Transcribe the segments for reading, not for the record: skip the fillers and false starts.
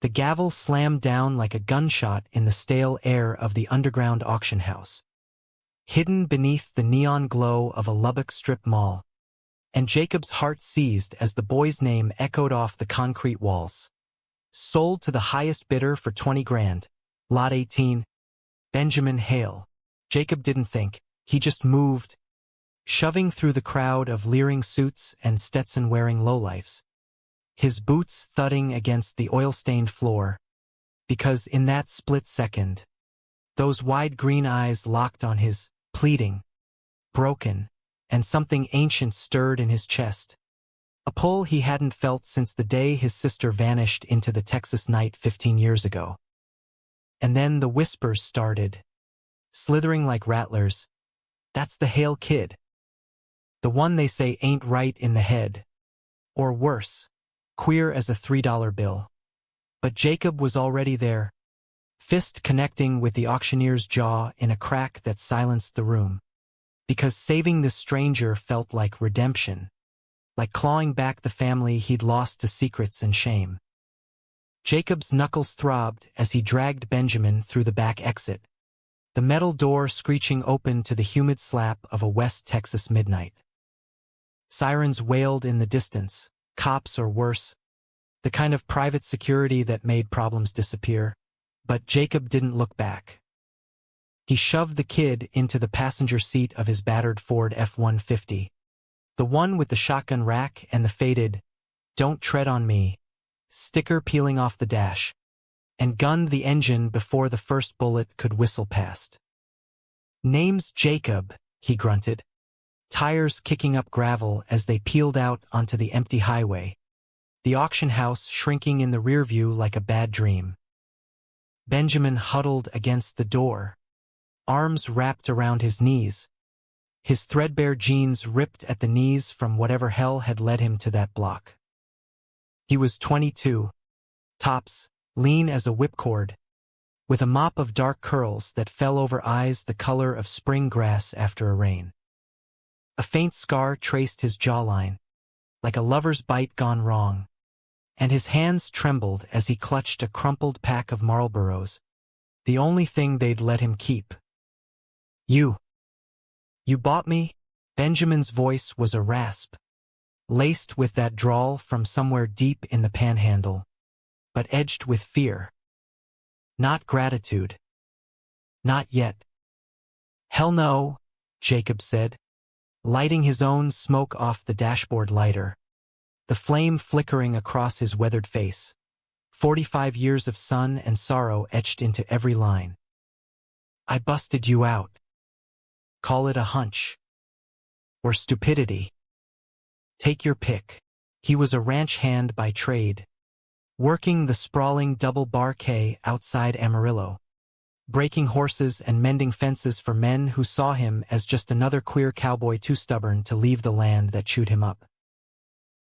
The gavel slammed down like a gunshot in the stale air of the underground auction house, hidden beneath the neon glow of a Lubbock strip mall, and Jacob's heart seized as the boy's name echoed off the concrete walls. Sold to the highest bidder for 20 grand. Lot 18. Benjamin Hale. Jacob didn't think, he just moved, shoving through the crowd of leering suits and Stetson-wearing lowlifes, his boots thudding against the oil-stained floor, because in that split second, those wide green eyes locked on his, pleading, broken, and something ancient stirred in his chest, a pull he hadn't felt since the day his sister vanished into the Texas night 15 years ago. And then the whispers started, slithering like rattlers. That's the Hale kid. The one they say ain't right in the head. Or worse, queer as a $3 bill. But Jacob was already there, fist connecting with the auctioneer's jaw in a crack that silenced the room. Because saving this stranger felt like redemption, like clawing back the family he'd lost to secrets and shame. Jacob's knuckles throbbed as he dragged Benjamin through the back exit, the metal door screeching open to the humid slap of a West Texas midnight. Sirens wailed in the distance, cops or worse, the kind of private security that made problems disappear, but Jacob didn't look back. He shoved the kid into the passenger seat of his battered Ford F-150, the one with the shotgun rack and the faded, "Don't tread on me" sticker peeling off the dash, and gunned the engine before the first bullet could whistle past. "Name's Jacob," he grunted, tires kicking up gravel as they peeled out onto the empty highway, the auction house shrinking in the rearview like a bad dream. Benjamin huddled against the door, arms wrapped around his knees, his threadbare jeans ripped at the knees from whatever hell had led him to that block. He was 22, tops, lean as a whipcord, with a mop of dark curls that fell over eyes the color of spring grass after a rain. A faint scar traced his jawline, like a lover's bite gone wrong, and his hands trembled as he clutched a crumpled pack of Marlboros, the only thing they'd let him keep. You bought me?" Benjamin's voice was a rasp, laced with that drawl from somewhere deep in the panhandle, but edged with fear. Not gratitude. Not yet. "Hell no," Jacob said, lighting his own smoke off the dashboard lighter, the flame flickering across his weathered face, 45 years of sun and sorrow etched into every line. "I busted you out. Call it a hunch. Or stupidity. Take your pick." He was a ranch hand by trade, working the sprawling double bar K outside Amarillo, breaking horses and mending fences for men who saw him as just another queer cowboy too stubborn to leave the land that chewed him up.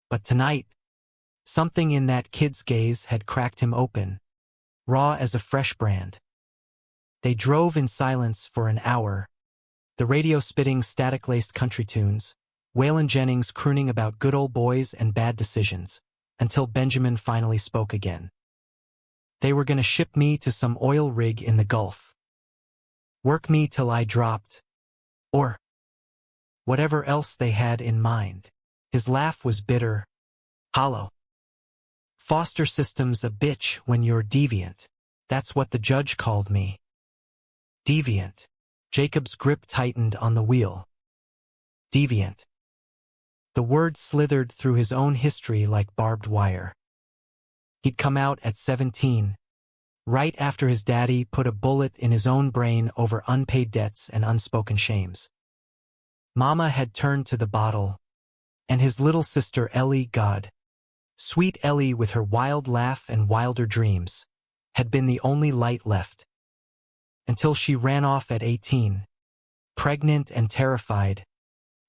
But tonight, something in that kid's gaze had cracked him open, raw as a fresh brand. They drove in silence for an hour, the radio spitting static-laced country tunes, Waylon Jennings crooning about good old boys and bad decisions, until Benjamin finally spoke again. They were going to ship me to some oil rig in the Gulf. Work me till I dropped. Or whatever else they had in mind. His laugh was bitter, hollow. "Foster system's a bitch when you're deviant. That's what the judge called me." Deviant. Jacob's grip tightened on the wheel. Deviant. The word slithered through his own history like barbed wire. He'd come out at 17, right after his daddy put a bullet in his own brain over unpaid debts and unspoken shames. Mama had turned to the bottle, and his little sister Ellie, God, sweet Ellie with her wild laugh and wilder dreams, had been the only light left. Until she ran off at 18, pregnant and terrified,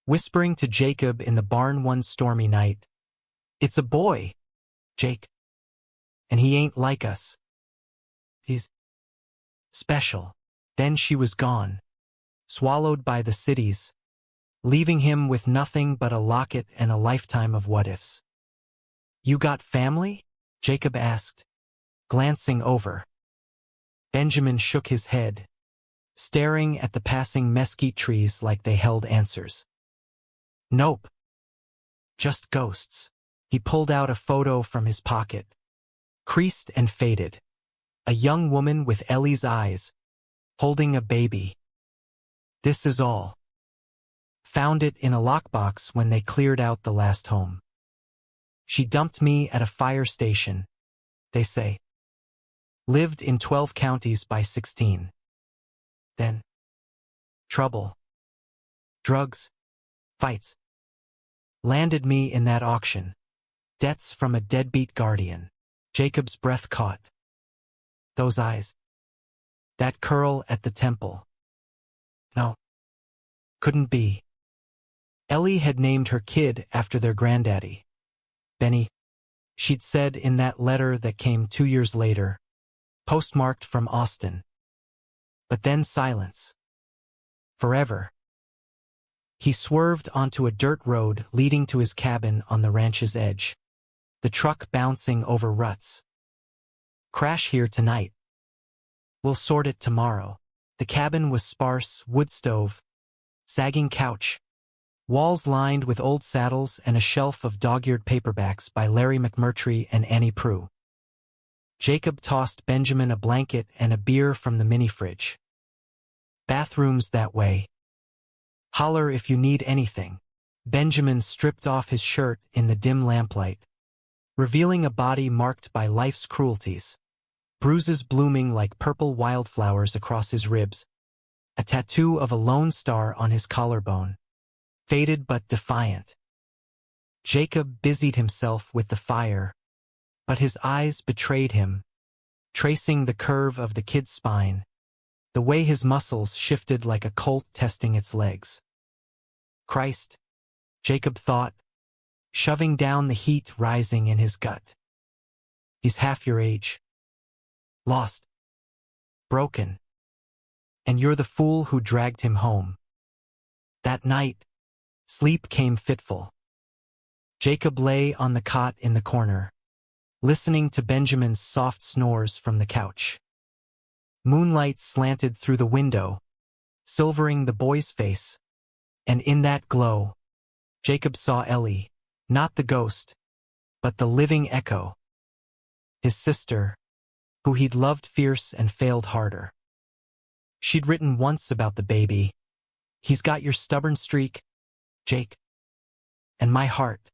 whispering to Jacob in the barn one stormy night, "It's a boy, Jake. And he ain't like us. He's special." Then she was gone, swallowed by the cities, leaving him with nothing but a locket and a lifetime of what-ifs. "You got family?" Jacob asked, glancing over. Benjamin shook his head, staring at the passing mesquite trees like they held answers. Nope. Just ghosts. He pulled out a photo from his pocket, creased and faded. A young woman with Ellie's eyes, holding a baby. This is all. Found it in a lockbox when they cleared out the last home. She dumped me at a fire station, they say. Lived in 12 counties by 16. Then, trouble. Drugs. Fights. Landed me in that auction. Debts from a deadbeat guardian. Jacob's breath caught. Those eyes. That curl at the temple. No. Couldn't be. Ellie had named her kid after their granddaddy. Benny. She'd said in that letter that came 2 years later, postmarked from Austin. But then silence. Forever. He swerved onto a dirt road leading to his cabin on the ranch's edge, the truck bouncing over ruts. Crash here tonight. We'll sort it tomorrow. The cabin was sparse, wood stove, sagging couch, walls lined with old saddles and a shelf of dog-eared paperbacks by Larry McMurtry and Annie Proulx. Jacob tossed Benjamin a blanket and a beer from the mini-fridge. Bathrooms that way. Holler if you need anything. Benjamin stripped off his shirt in the dim lamplight, revealing a body marked by life's cruelties. Bruises blooming like purple wildflowers across his ribs, a tattoo of a lone star on his collarbone. Faded but defiant. Jacob busied himself with the fire, but his eyes betrayed him, tracing the curve of the kid's spine, the way his muscles shifted like a colt testing its legs. Christ, Jacob thought, shoving down the heat rising in his gut. He's half your age. Lost. Broken. And you're the fool who dragged him home. That night, sleep came fitful. Jacob lay on the cot in the corner, listening to Benjamin's soft snores from the couch. Moonlight slanted through the window, silvering the boy's face, and in that glow, Jacob saw Ellie, not the ghost, but the living echo. His sister, who he'd loved fierce and failed harder. She'd written once about the baby. He's got your stubborn streak, Jake. And my heart.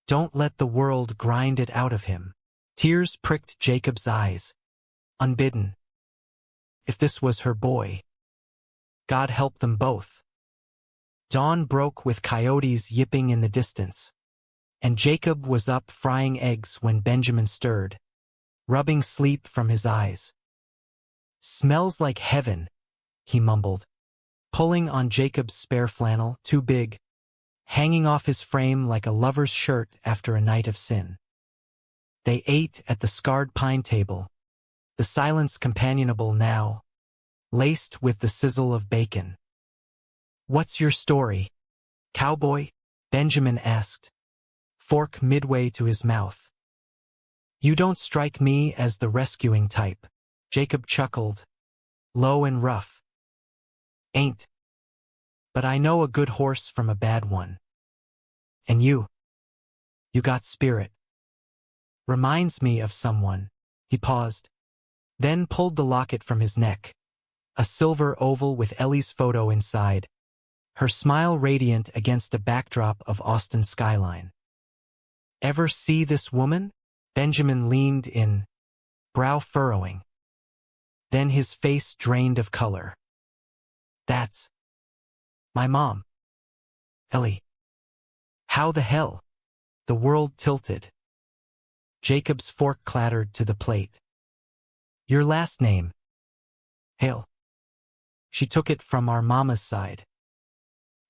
Don't let the world grind it out of him. Tears pricked Jacob's eyes, unbidden. If this was her boy. God help them both. Dawn broke with coyotes yipping in the distance, and Jacob was up frying eggs when Benjamin stirred, rubbing sleep from his eyes. Smells like heaven, he mumbled, pulling on Jacob's spare flannel, too big, hanging off his frame like a lover's shirt after a night of sin. They ate at the scarred pine table, the silence companionable now, laced with the sizzle of bacon. What's your story, cowboy? Benjamin asked, fork midway to his mouth. You don't strike me as the rescuing type, Jacob chuckled, low and rough. Ain't. But I know a good horse from a bad one. And you got spirit. Reminds me of someone. He paused, then pulled the locket from his neck, a silver oval with Ellie's photo inside, her smile radiant against a backdrop of Austin's skyline. Ever see this woman? Benjamin leaned in, brow furrowing. Then his face drained of color. That's my mom. Ellie. How the hell? The world tilted. Jacob's fork clattered to the plate. Your last name? Hale. She took it from our mama's side.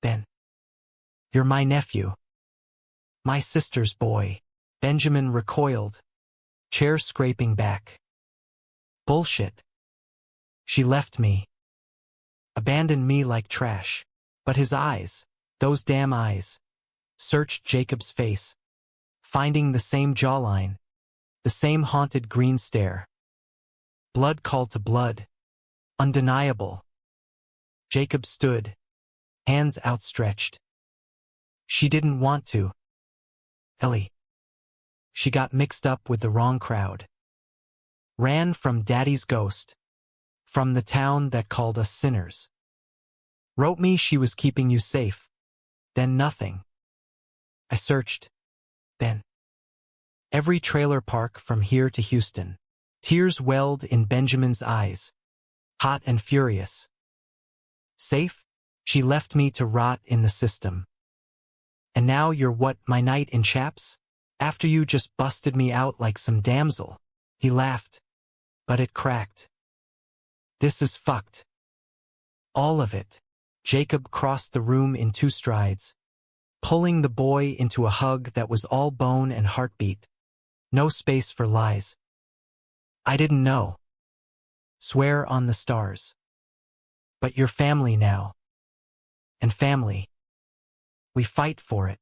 Ben. You're my nephew. My sister's boy. Benjamin recoiled, chair scraping back. Bullshit. She left me. Abandoned me like trash. But his eyes, those damn eyes, searched Jacob's face, finding the same jawline, The same haunted green stare. Blood called to blood. Undeniable. Jacob stood, hands outstretched. She didn't want to. Ellie. She got mixed up with the wrong crowd. Ran from Daddy's ghost. From the town that called us sinners. Wrote me she was keeping you safe. Then nothing. I searched. Then. Every trailer park from here to Houston. Tears welled in Benjamin's eyes. Hot and furious. Safe? She left me to rot in the system. And now you're what, my knight in chaps? After you just busted me out like some damsel. He laughed. But it cracked. This is fucked. All of it. Jacob crossed the room in 2 strides, pulling the boy into a hug that was all bone and heartbeat. No space for lies. I didn't know. Swear on the stars. But you're family now. And family. We fight for it.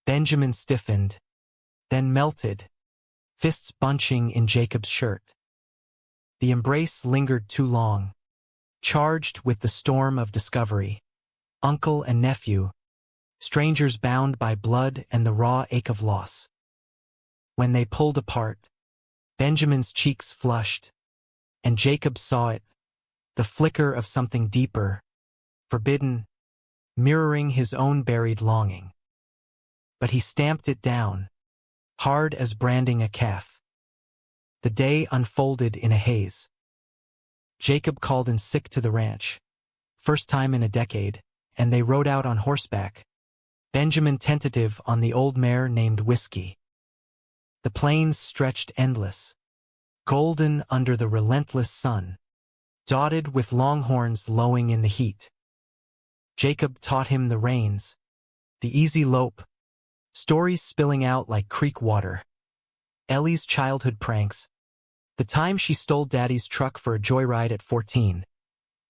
Benjamin stiffened, then melted, fists bunching in Jacob's shirt. The embrace lingered too long, charged with the storm of discovery. Uncle and nephew, strangers bound by blood and the raw ache of loss. When they pulled apart, Benjamin's cheeks flushed, and Jacob saw it, the flicker of something deeper, forbidden, mirroring his own buried longing. But he stamped it down, hard as branding a calf. The day unfolded in a haze. Jacob called in sick to the ranch, first time in a decade, and they rode out on horseback, Benjamin tentative on the old mare named Whiskey. The plains stretched endless, golden under the relentless sun, dotted with longhorns lowing in the heat. Jacob taught him the reins, the easy lope, stories spilling out like creek water. Ellie's childhood pranks, the time she stole Daddy's truck for a joyride at 14,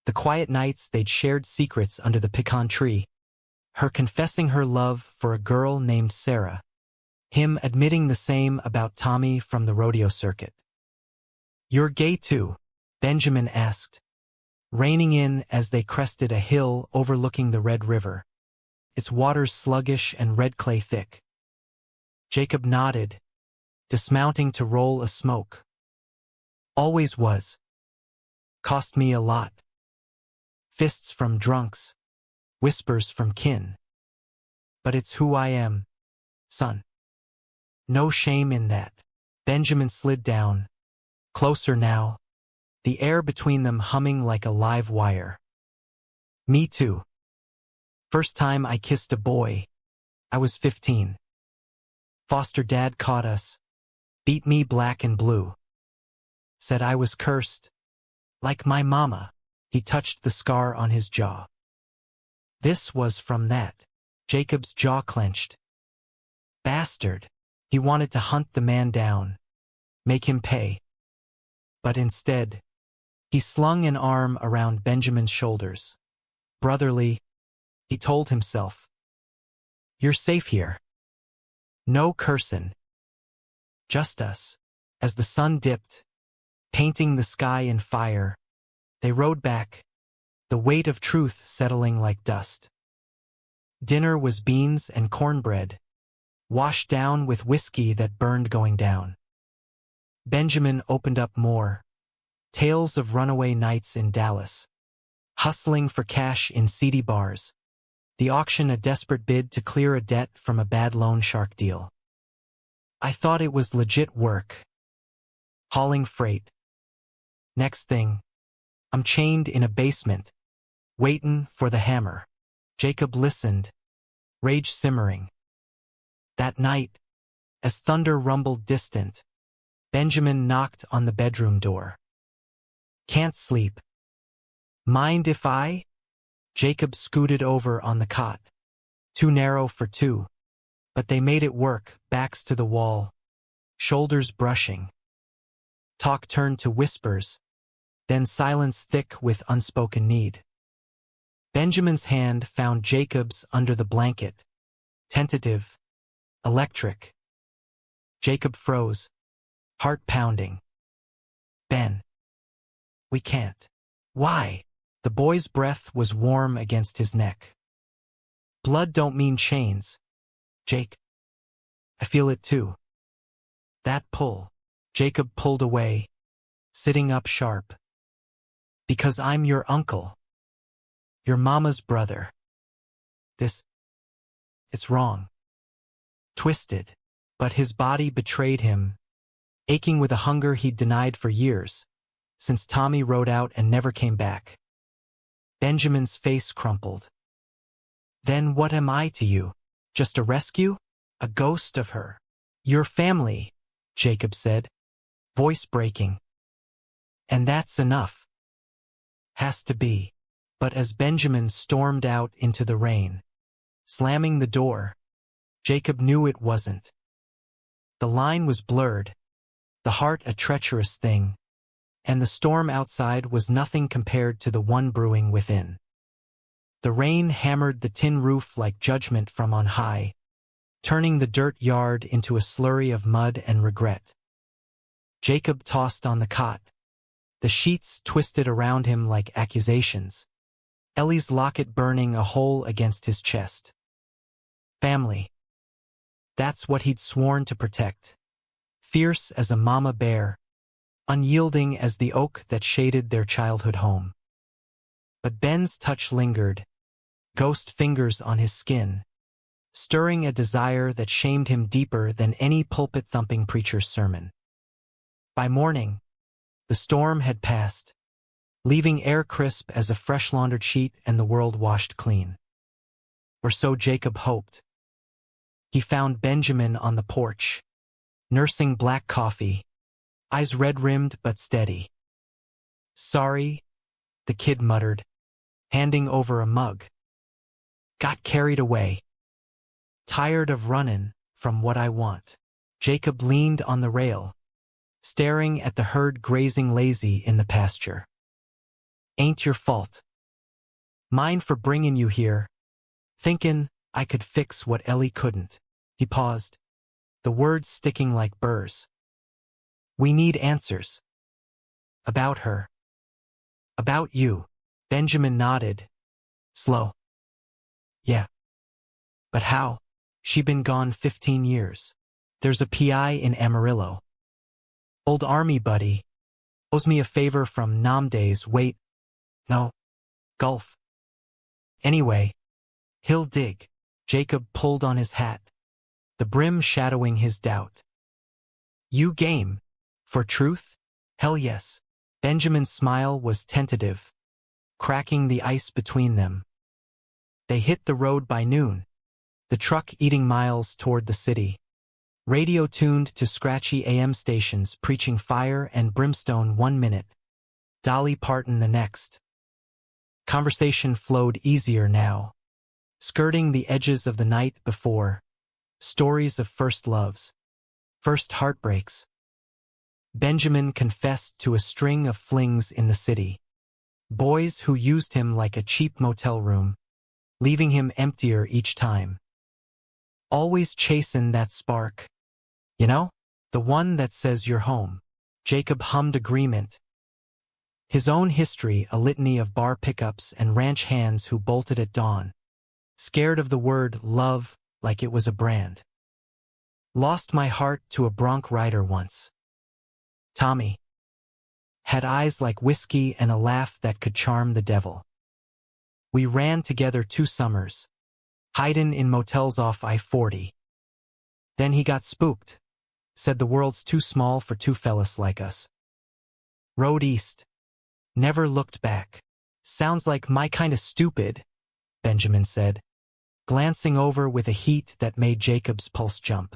the quiet nights they'd shared secrets under the pecan tree, her confessing her love for a girl named Sarah, him admitting the same about Tommy from the rodeo circuit. You're gay too? Benjamin asked, reining in as they crested a hill overlooking the Red River, its waters sluggish and red clay thick. Jacob nodded, dismounting to roll a smoke. Always was. Cost me a lot. Fists from drunks, whispers from kin. But it's who I am, son. No shame in that. Benjamin slid down, closer now, the air between them humming like a live wire. Me too. First time I kissed a boy, I was 15. Foster dad caught us, beat me black and blue. Said I was cursed, like my mama. He touched the scar on his jaw. This was from that. Jacob's jaw clenched. Bastard. He wanted to hunt the man down, make him pay. But instead, he slung an arm around Benjamin's shoulders. Brotherly, he told himself. You're safe here. No cursin'. Just us. As the sun dipped, painting the sky in fire, they rode back, the weight of truth settling like dust. Dinner was beans and cornbread, washed down with whiskey that burned going down. Benjamin opened up more, tales of runaway nights in Dallas, hustling for cash in seedy bars, the auction a desperate bid to clear a debt from a bad loan shark deal. I thought it was legit work. Hauling freight. Next thing, I'm chained in a basement, waitin' for the hammer. Jacob listened, rage simmering. That night, as thunder rumbled distant, Benjamin knocked on the bedroom door. Can't sleep. Mind if I? Jacob scooted over on the cot. Too narrow for two. But they made it work, backs to the wall, shoulders brushing. Talk turned to whispers, then silence thick with unspoken need. Benjamin's hand found Jacob's under the blanket, tentative, electric. Jacob froze, heart pounding. Ben. We can't. Why? The boy's breath was warm against his neck. Blood don't mean chains, Jake. I feel it too. That pull. Jacob pulled away, sitting up sharp. Because I'm your uncle. Your mama's brother. It's wrong. Twisted. But his body betrayed him, aching with a hunger he'd denied for years, since Tommy rode out and never came back. Benjamin's face crumpled. Then what am I to you? Just a rescue? A ghost of her? Your family, Jacob said, voice breaking. And that's enough. Has to be. But as Benjamin stormed out into the rain, slamming the door, Jacob knew it wasn't. The line was blurred, the heart a treacherous thing, and the storm outside was nothing compared to the one brewing within. The rain hammered the tin roof like judgment from on high, turning the dirt yard into a slurry of mud and regret. Jacob tossed on the cot, the sheets twisted around him like accusations, Ellie's locket burning a hole against his chest. Family. That's what he'd sworn to protect. Fierce as a mama bear, unyielding as the oak that shaded their childhood home. But Ben's touch lingered, ghost fingers on his skin, stirring a desire that shamed him deeper than any pulpit-thumping preacher's sermon. By morning, the storm had passed, leaving air crisp as a fresh-laundered sheet and the world washed clean. Or so Jacob hoped. He found Benjamin on the porch, nursing black coffee, eyes red-rimmed but steady. Sorry, the kid muttered, handing over a mug. Got carried away. Tired of runnin' from what I want. Jacob leaned on the rail, staring at the herd grazing lazy in the pasture. Ain't your fault. Mine for bringin' you here, thinkin' I could fix what Ellie couldn't. He paused, the words sticking like burrs. We need answers. About her. About you. Benjamin nodded. Slow. Yeah. But how? She been gone 15 years. There's a PI in Amarillo. Old army buddy. Owes me a favor from Nam days. Wait. No. Gulf. Anyway. He'll dig. Jacob pulled on his hat, the brim shadowing his doubt. You game? For truth? Hell yes. Benjamin's smile was tentative, cracking the ice between them. They hit the road by noon, the truck eating miles toward the city. Radio tuned to scratchy AM stations preaching fire and brimstone 1 minute, Dolly Parton the next. Conversation flowed easier now, skirting the edges of the night before, stories of first loves, first heartbreaks. Benjamin confessed to a string of flings in the city, boys who used him like a cheap motel room, leaving him emptier each time. Always chasin' that spark. You know? The one that says you're home. Jacob hummed agreement. His own history a litany of bar pickups and ranch hands who bolted at dawn, scared of the word love like it was a brand. Lost my heart to a bronc rider once. Tommy. Had eyes like whiskey and a laugh that could charm the devil. We ran together 2 summers, hidin' in motels off I-40. Then he got spooked, said the world's too small for 2 fellas like us. Rode east. Never looked back. Sounds like my kinda stupid, Benjamin said, glancing over with a heat that made Jacob's pulse jump.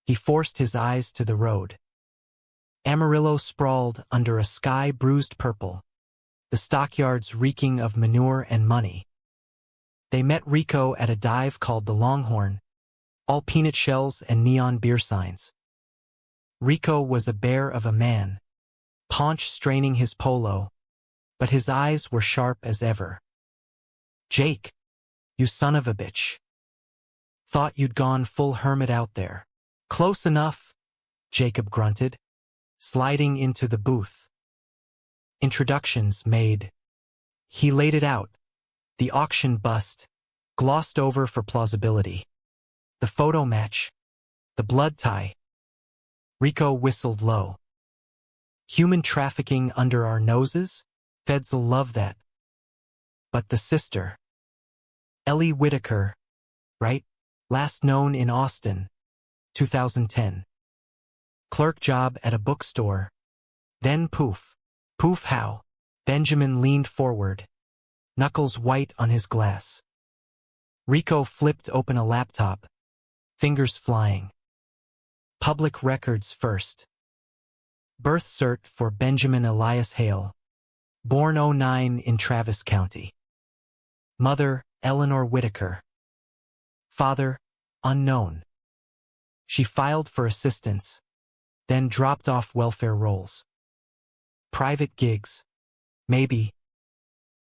He forced his eyes to the road. Amarillo sprawled under a sky bruised purple, the stockyards reeking of manure and money. They met Rico at a dive called the Longhorn, all peanut shells and neon beer signs. Rico was a bear of a man, paunch straining his polo, but his eyes were sharp as ever. Jake, you son of a bitch. Thought you'd gone full hermit out there. Close enough, Jacob grunted, sliding into the booth. Introductions made. He laid it out. The auction bust, glossed over for plausibility. The photo match. The blood tie. Rico whistled low. Human trafficking under our noses? Feds'll love that. But the sister. Ellie Whitaker, right? Last known in Austin, 2010. Clerk job at a bookstore. Then poof. Poof how? Benjamin leaned forward, knuckles white on his glass. Rico flipped open a laptop, fingers flying. Public records first. Birth cert for Benjamin Elias Hale, born '09 in Travis County. Mother, Eleanor Whitaker. Father, unknown. She filed for assistance, then dropped off welfare rolls. Private gigs. Maybe.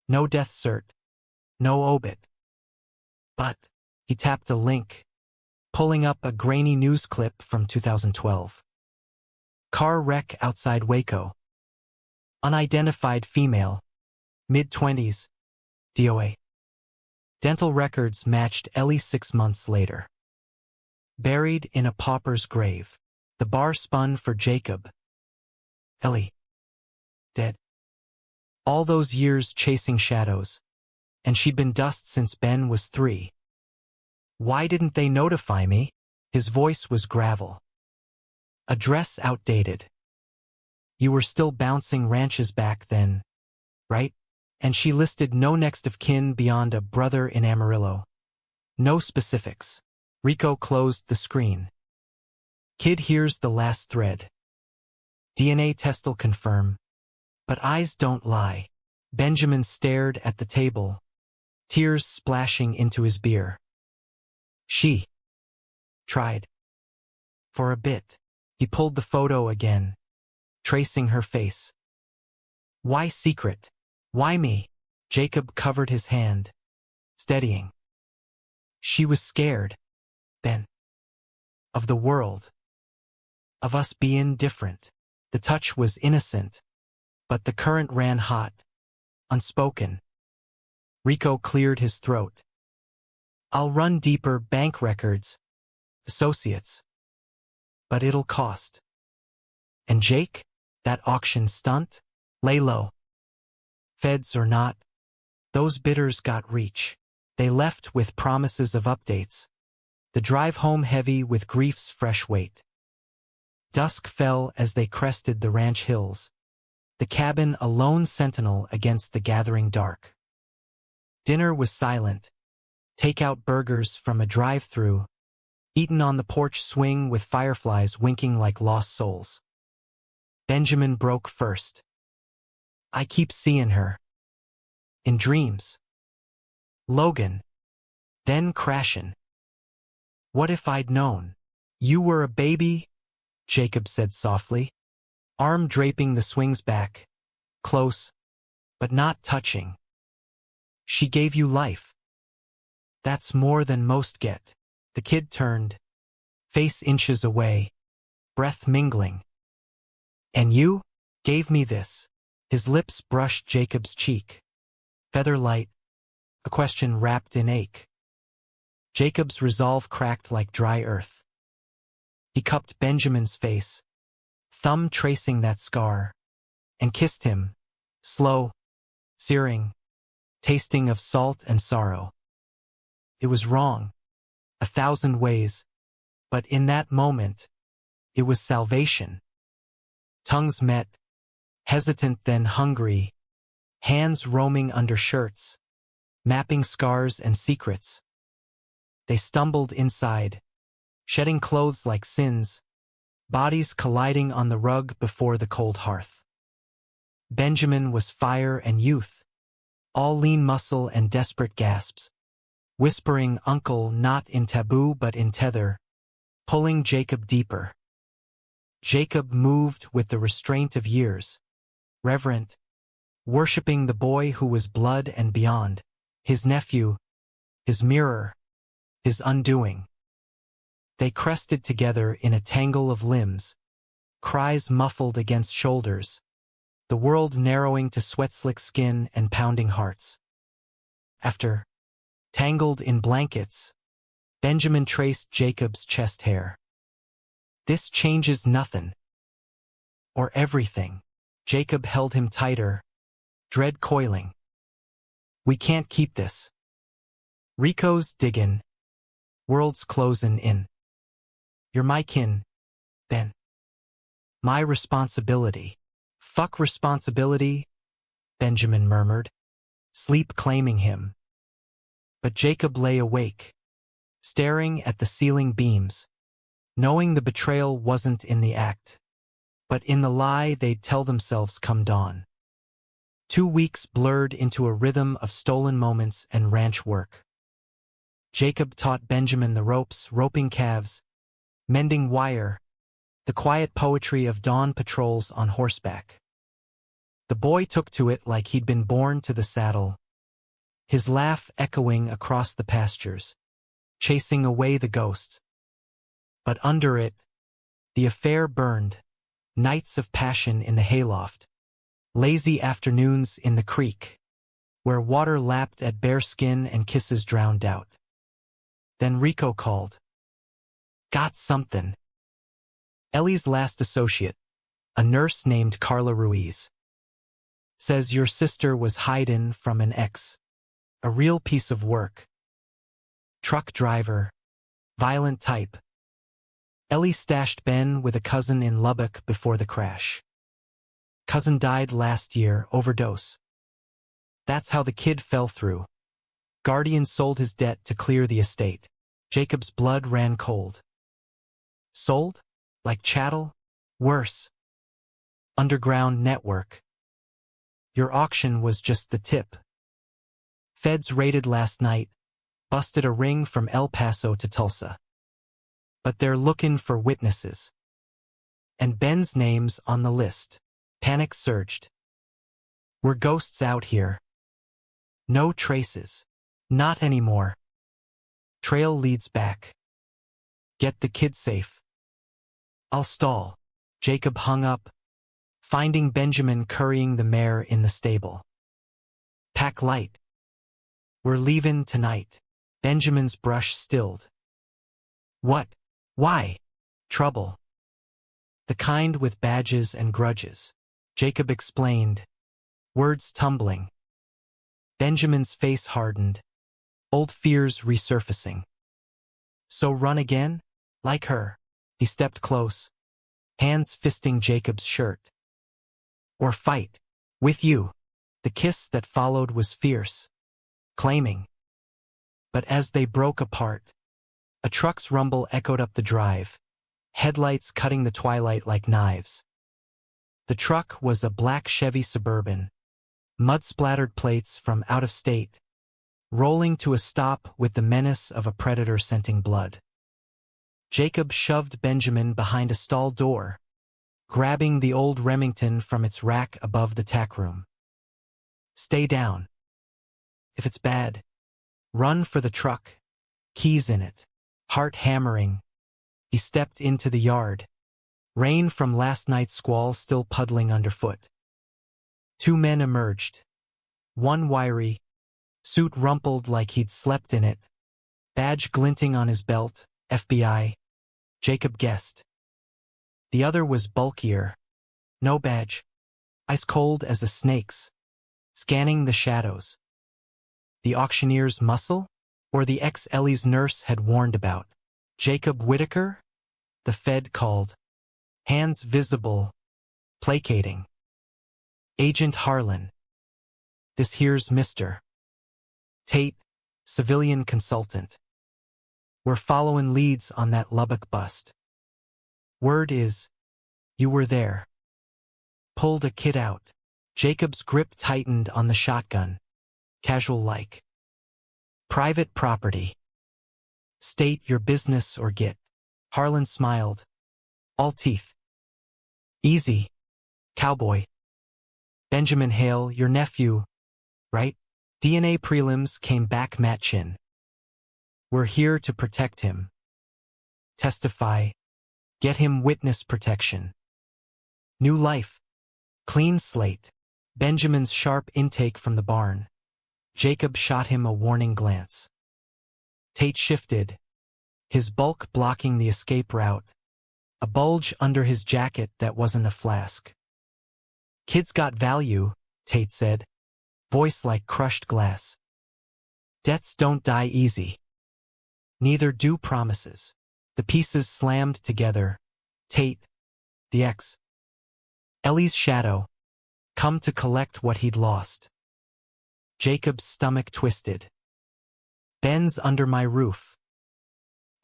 No death cert. No obit. But, he tapped a link, pulling up a grainy news clip from 2012. Car wreck outside Waco. Unidentified female. Mid-20s. DOA. Dental records matched Ellie 6 months later. Buried in a pauper's grave. The bar spun for Jacob. Ellie. Dead. All those years chasing shadows. And she'd been dust since Ben was 3. Why didn't they notify me? His voice was gravel. Address outdated. You were still bouncing ranches back then, right? And she listed no next of kin beyond a brother in Amarillo. No specifics. Rico closed the screen. Kid hears the last thread. DNA test'll confirm. But eyes don't lie. Benjamin stared at the table, tears splashing into his beer. She tried. For a bit, he pulled the photo again, tracing her face. Why secret? Why me? Jacob covered his hand, steadying. She was scared, then. Of the world. Of us being different. The touch was innocent. But the current ran hot, unspoken. Rico cleared his throat. I'll run deeper bank records, associates. But it'll cost. And Jake, that auction stunt, lay low. Feds or not, those bidders got reach. They left with promises of updates. The drive home heavy with grief's fresh weight. Dusk fell as they crested the ranch hills. The cabin a lone sentinel against the gathering dark. Dinner was silent. Takeout burgers from a drive-thru, eaten on the porch swing with fireflies winking like lost souls. Benjamin broke first. I keep seeing her. In dreams. Logan. Then crashin'. What if I'd known? You were a baby? Jacob said softly. Arm draping the swing's back. Close, but not touching. She gave you life. That's more than most get. The kid turned, face inches away, breath mingling. And you gave me this. His lips brushed Jacob's cheek. Feather light, a question wrapped in ache. Jacob's resolve cracked like dry earth. He cupped Benjamin's face, thumb tracing that scar, and kissed him, slow, searing, tasting of salt and sorrow. It was wrong, 1,000 ways, but in that moment, it was salvation. Tongues met, hesitant then hungry, hands roaming under shirts, mapping scars and secrets. They stumbled inside, shedding clothes like sins, bodies colliding on the rug before the cold hearth. Benjamin was fire and youth, all lean muscle and desperate gasps, whispering uncle not in taboo but in tether, pulling Jacob deeper. Jacob moved with the restraint of years, reverent, worshipping the boy who was blood and beyond, his nephew, his mirror, his undoing. They crested together in a tangle of limbs, cries muffled against shoulders, the world narrowing to sweat-slick skin and pounding hearts. After, tangled in blankets, Benjamin traced Jacob's chest hair. This changes nothing. Or everything. Jacob held him tighter, dread coiling. We can't keep this. Rico's diggin'. World's closin' in. You're my kin, Ben. My responsibility. Fuck responsibility, Benjamin murmured, sleep claiming him. But Jacob lay awake, staring at the ceiling beams, knowing the betrayal wasn't in the act, but in the lie they'd tell themselves come dawn. 2 weeks blurred into a rhythm of stolen moments and ranch work. Jacob taught Benjamin the ropes, roping calves, mending wire, the quiet poetry of dawn patrols on horseback. The boy took to it like he'd been born to the saddle, his laugh echoing across the pastures, chasing away the ghosts. But under it, the affair burned, nights of passion in the hayloft, lazy afternoons in the creek, where water lapped at bare skin and kisses drowned out. Then Rico called. Got something. Ellie's last associate, a nurse named Carla Ruiz, says your sister was hidin' from an ex. A real piece of work. Truck driver. Violent type. Ellie stashed Ben with a cousin in Lubbock before the crash. Cousin died last year, overdose. That's how the kid fell through. Guardian sold his debt to clear the estate. Jacob's blood ran cold. Sold? Like chattel? Worse. Underground network. Your auction was just the tip. Feds raided last night, busted a ring from El Paso to Tulsa. But they're looking for witnesses. And Ben's name's on the list. Panic surged. We're ghosts out here. No traces. Not anymore. Trail leads back. Get the kid safe. I'll stall. Jacob hung up, finding Benjamin currying the mare in the stable. Pack light. We're leavin' tonight. Benjamin's brush stilled. What? Why? Trouble. The kind with badges and grudges. Jacob explained, words tumbling. Benjamin's face hardened, old fears resurfacing. So run again? Like her. He stepped close, hands fisting Jacob's shirt. Or fight. With you. The kiss that followed was fierce, claiming. But as they broke apart, a truck's rumble echoed up the drive, headlights cutting the twilight like knives. The truck was a black Chevy Suburban, mud-splattered plates from out of state, rolling to a stop with the menace of a predator scenting blood. Jacob shoved Benjamin behind a stall door, grabbing the old Remington from its rack above the tack room. Stay down. If it's bad, run for the truck, keys in it. Heart hammering, he stepped into the yard, rain from last night's squall still puddling underfoot. 2 men emerged, one wiry, suit rumpled like he'd slept in it, badge glinting on his belt, FBI, Jacob guessed. The other was bulkier, no badge, ice cold as a snake's, scanning the shadows. The auctioneer's muscle? Or the ex-Ellie's nurse had warned about. Jacob Whitaker? The Fed called. Hands visible, placating. Agent Harlan. This here's Mr. Tate, civilian consultant. We're following leads on that Lubbock bust. Word is, you were there. Pulled a kid out. Jacob's grip tightened on the shotgun, casual-like. Private property. State your business or get. Harlan smiled. All teeth. Easy. Cowboy. Benjamin Hale, your nephew, right? DNA prelims came back matchin'. We're here to protect him. Testify. Get him witness protection. New life. Clean slate. Benjamin's sharp intake from the barn. Jacob shot him a warning glance. Tate shifted, his bulk blocking the escape route, a bulge under his jacket that wasn't a flask. Kids got value, Tate said, voice like crushed glass. Debts don't die easy. Neither do promises. The pieces slammed together. Tate, the ex. Ellie's shadow, come to collect what he'd lost. Jacob's stomach twisted. Ben's under my roof.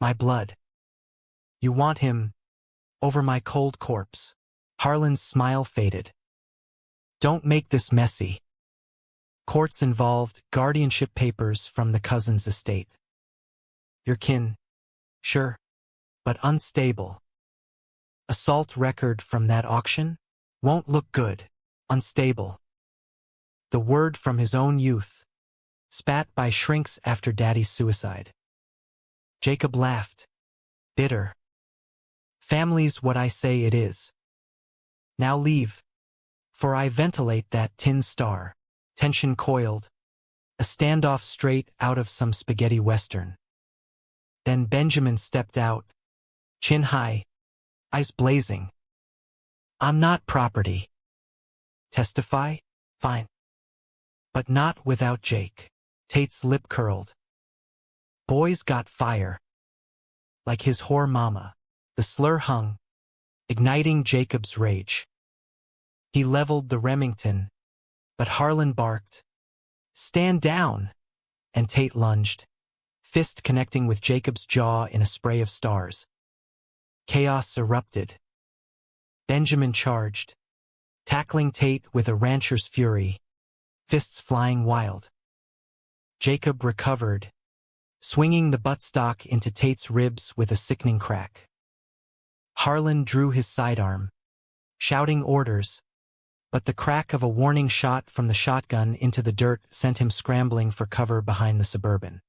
My blood. You want him, over my cold corpse. Harlan's smile faded. Don't make this messy. Courts involved, guardianship papers from the cousin's estate. Your kin, sure, but unstable. Assault record from that auction? Won't look good. Unstable. The word from his own youth, spat by shrinks after daddy's suicide. Jacob laughed. Bitter. Family's what I say it is. Now leave, for I ventilate that tin star. Tension coiled, a standoff straight out of some spaghetti western. Then Benjamin stepped out, chin high, eyes blazing. I'm not property. Testify? Fine. But not without Jake. Tate's lip curled. Boy's got fire. Like his whore mama. The slur hung, igniting Jacob's rage. He leveled the Remington, but Harlan barked, "Stand down!" And Tate lunged, fist connecting with Jacob's jaw in a spray of stars. Chaos erupted. Benjamin charged, tackling Tate with a rancher's fury, fists flying wild. Jacob recovered, swinging the buttstock into Tate's ribs with a sickening crack. Harlan drew his sidearm, shouting orders, but the crack of a warning shot from the shotgun into the dirt sent him scrambling for cover behind the Suburban.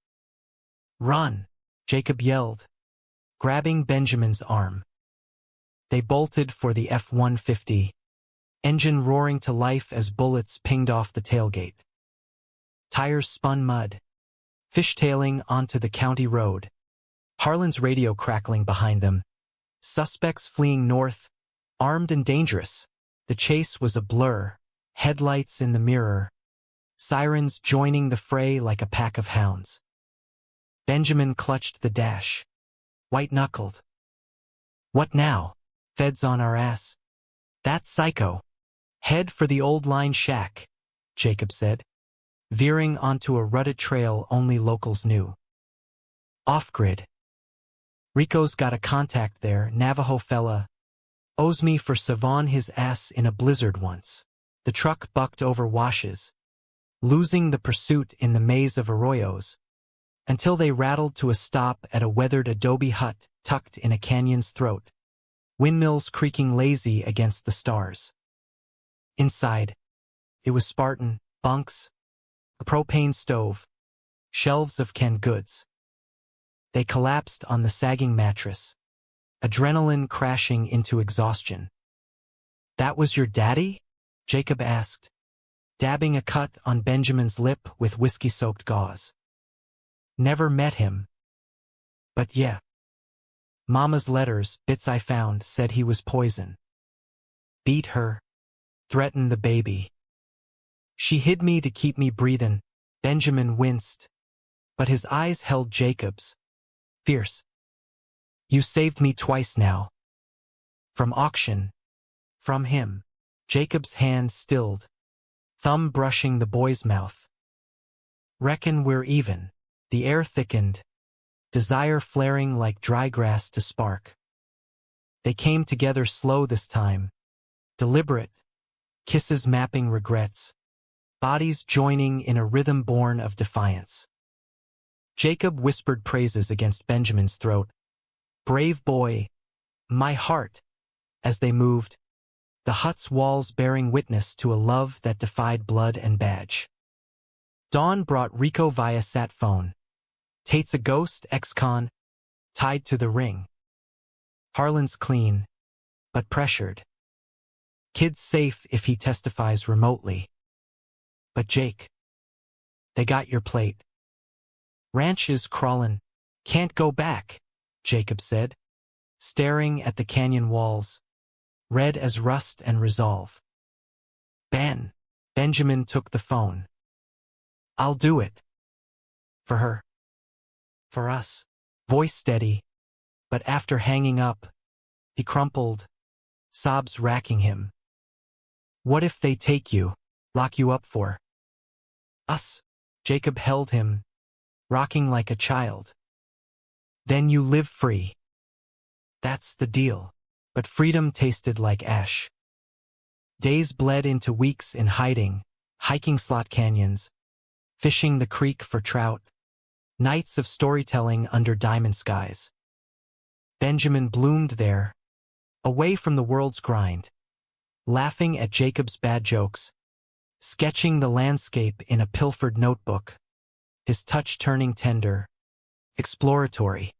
Run! Jacob yelled, grabbing Benjamin's arm. They bolted for the F-150, engine roaring to life as bullets pinged off the tailgate. Tires spun mud, fishtailing onto the county road. Harlan's radio crackling behind them. Suspects fleeing north, armed and dangerous. The chase was a blur, headlights in the mirror, sirens joining the fray like a pack of hounds. Benjamin clutched the dash, white-knuckled. What now? Feds on our ass. That's psycho. Head for the old line shack, Jacob said, veering onto a rutted trail only locals knew. Off-grid. Rico's got a contact there, Navajo fella. Owes me for savon his ass in a blizzard once. The truck bucked over washes, losing the pursuit in the maze of arroyos, until they rattled to a stop at a weathered adobe hut tucked in a canyon's throat, windmills creaking lazy against the stars. Inside, it was Spartan, bunks, a propane stove, shelves of canned goods. They collapsed on the sagging mattress, adrenaline crashing into exhaustion. That was your daddy? Jacob asked, dabbing a cut on Benjamin's lip with whiskey-soaked gauze. Never met him. But yeah. Mama's letters, bits I found, said he was poison. Beat her. Threatened the baby. She hid me to keep me breathin'. Benjamin winced, but his eyes held Jacob's. Fierce. You saved me twice now. From auction. From him. Jacob's hand stilled, thumb brushing the boy's mouth. Reckon we're even. The air thickened, desire flaring like dry grass to spark. They came together slow this time, deliberate, kisses mapping regrets, bodies joining in a rhythm born of defiance. Jacob whispered praises against Benjamin's throat. Brave boy, my heart, as they moved, the hut's walls bearing witness to a love that defied blood and badge. Dawn brought Rico via sat phone. Tate's a ghost, ex-con, tied to the ring. Harlan's clean, but pressured. Kid's safe if he testifies remotely. But Jake, they got your plate. Ranch is crawlin'. Can't go back, Jacob said, staring at the canyon walls, red as rust and resolve. Benjamin took the phone. I'll do it. For her. For us. Voice steady, but after hanging up, he crumpled, sobs racking him. What if they take you, lock you up for? Us. Jacob held him, rocking like a child. Then you live free. That's the deal. But freedom tasted like ash. Days bled into weeks in hiding, hiking slot canyons, fishing the creek for trout, nights of storytelling under diamond skies. Benjamin bloomed there, away from the world's grind, laughing at Jacob's bad jokes, sketching the landscape in a pilfered notebook, his touch turning tender, exploratory.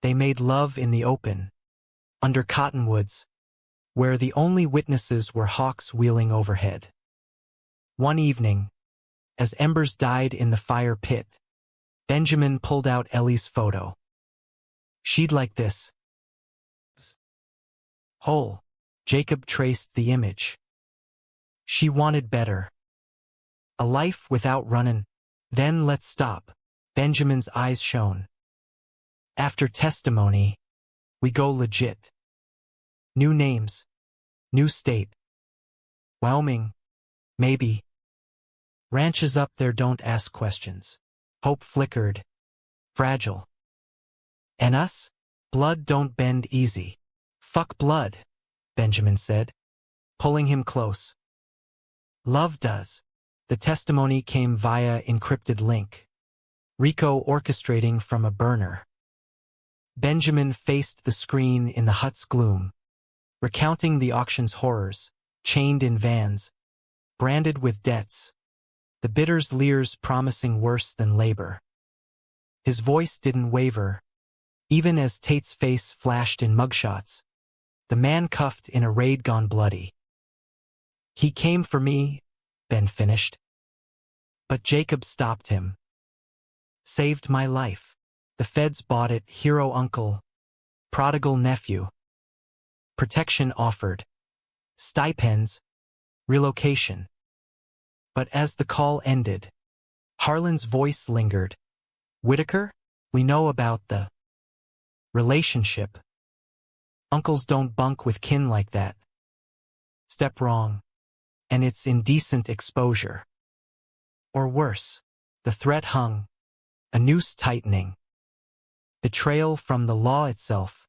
They made love in the open, under cottonwoods, where the only witnesses were hawks wheeling overhead. One evening, as embers died in the fire pit, Benjamin pulled out Ellie's photo. She'd like this. Whole. Jacob traced the image. She wanted better. A life without runnin'. Then let's stop. Benjamin's eyes shone. After testimony, we go legit. New names. New state. Wyoming. Maybe. Ranches up there don't ask questions. Hope flickered. Fragile. And us? Blood don't bend easy. Fuck blood, Benjamin said, pulling him close. Love does. The testimony came via encrypted link. Rico orchestrating from a burner. Benjamin faced the screen in the hut's gloom, recounting the auction's horrors, chained in vans, branded with debts, the bidder's leers promising worse than labor. His voice didn't waver, even as Tate's face flashed in mugshots, the man cuffed in a raid gone bloody. He came for me, Ben finished. But Jacob stopped him. Saved my life. The feds bought it, hero uncle, prodigal nephew. Protection offered. Stipends. Relocation. But as the call ended, Harlan's voice lingered. Whitaker, we know about the relationship. Uncles don't bunk with kin like that. Step wrong. And it's indecent exposure. Or worse, the threat hung, a noose tightening. Betrayal from the law itself,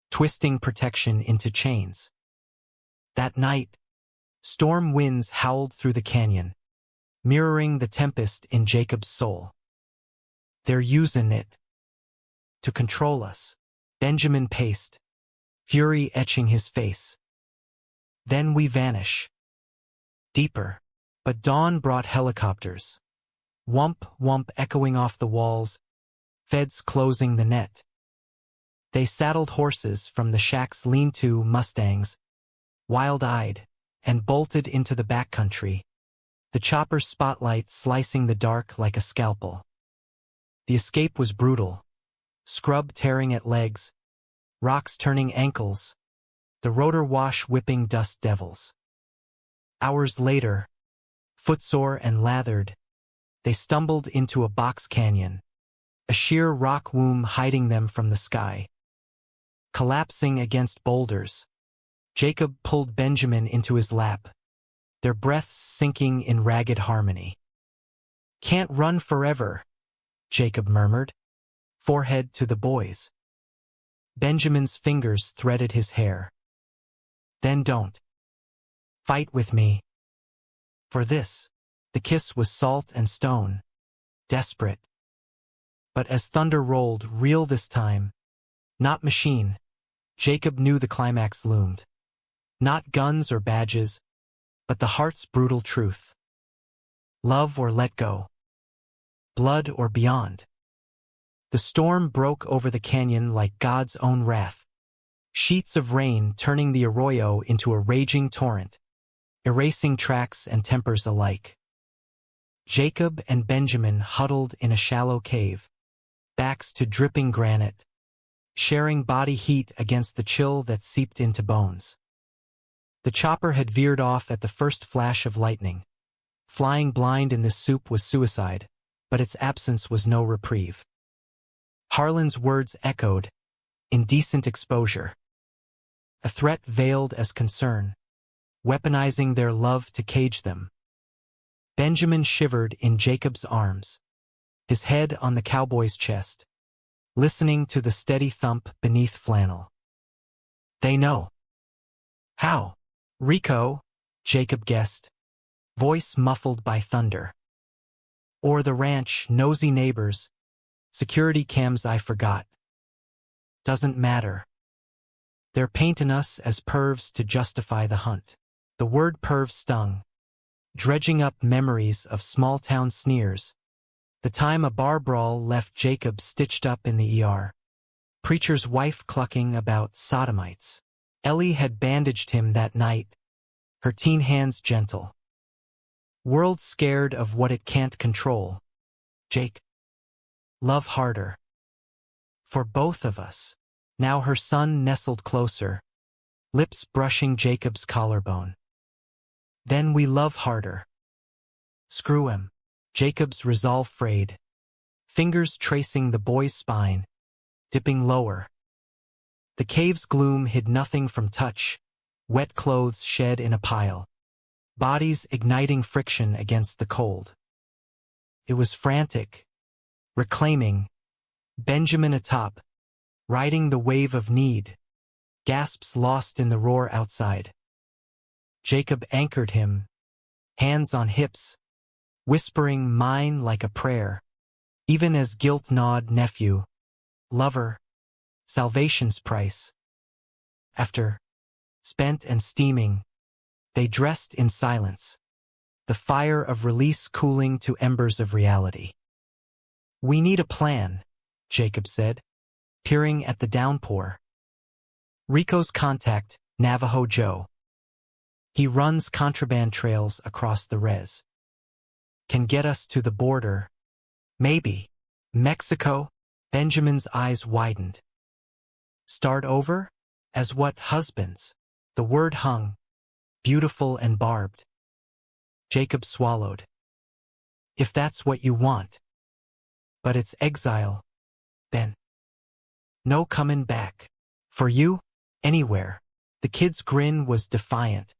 twisting protection into chains. That night, storm winds howled through the canyon, mirroring the tempest in Jacob's soul. They're using it to control us. Benjamin paced, fury etching his face. Then we vanish. Deeper. But dawn brought helicopters. Whump, whump echoing off the walls, feds closing the net. They saddled horses from the shack's lean-to Mustangs, wild-eyed, and bolted into the backcountry, the chopper's spotlight slicing the dark like a scalpel. The escape was brutal. Scrub tearing at legs, rocks turning ankles, the rotor wash whipping dust devils. Hours later, footsore and lathered, they stumbled into a box canyon, a sheer rock womb hiding them from the sky. Collapsing against boulders, Jacob pulled Benjamin into his lap, their breaths sinking in ragged harmony. Can't run forever, Jacob murmured, forehead to the boys. Benjamin's fingers threaded his hair. Then don't. Fight with me. For this, the kiss was salt and stone, desperate. But as thunder rolled, real this time, not machine, Jacob knew the climax loomed. Not guns or badges, but the heart's brutal truth. Love or let go. Blood or beyond. The storm broke over the canyon like God's own wrath, sheets of rain turning the arroyo into a raging torrent, erasing tracks and tempers alike. Jacob and Benjamin huddled in a shallow cave, backs to dripping granite, sharing body heat against the chill that seeped into bones. The chopper had veered off at the first flash of lightning. Flying blind in this soup was suicide, but its absence was no reprieve. Harlan's words echoed, indecent exposure. A threat veiled as concern, weaponizing their love to cage them. Benjamin shivered in Jacob's arms, his head on the cowboy's chest, listening to the steady thump beneath flannel. They know. How? Rico, Jacob guessed, voice muffled by thunder. Or the ranch, nosy neighbors, security cams I forgot. Doesn't matter. They're painting us as pervs to justify the hunt. The word perv stung, dredging up memories of small-town sneers. The time a bar brawl left Jacob stitched up in the ER. Preacher's wife clucking about sodomites. Ellie had bandaged him that night, her teen hands gentle. World scared of what it can't control. Jake. Love harder. For both of us. Now her son nestled closer, lips brushing Jacob's collarbone. Then we love harder. Screw him. Jacob's resolve frayed, fingers tracing the boy's spine, dipping lower. The cave's gloom hid nothing from touch, wet clothes shed in a pile, bodies igniting friction against the cold. It was frantic, reclaiming, Benjamin atop, riding the wave of need, gasps lost in the roar outside. Jacob anchored him, hands on hips, whispering mine like a prayer, even as guilt gnawed nephew, lover, salvation's price. After, spent and steaming, they dressed in silence, the fire of release cooling to embers of reality. We need a plan, Jacob said, peering at the downpour. Rico's contact, Navajo Joe. He runs contraband trails across the res. Can get us to the border. Maybe. Mexico? Benjamin's eyes widened. Start over? As what husbands? The word hung, beautiful and barbed. Jacob swallowed. If that's what you want. But it's exile, then. No coming back. For you, anywhere. The kid's grin was defiant,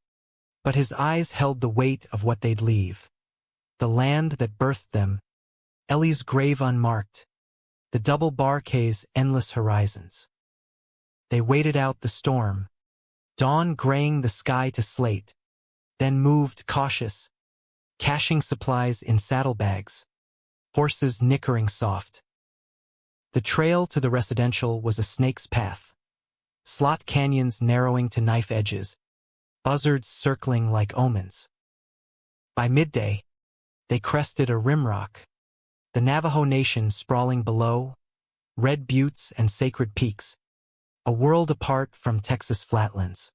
but his eyes held the weight of what they'd leave. The land that birthed them, Ellie's grave unmarked, the double barquet's endless horizons. They waited out the storm, dawn graying the sky to slate, then moved cautious, caching supplies in saddlebags, horses nickering soft. The trail to the residential was a snake's path, slot canyons narrowing to knife edges, buzzards circling like omens. By midday, they crested a rimrock, the Navajo Nation sprawling below, red buttes and sacred peaks, a world apart from Texas flatlands.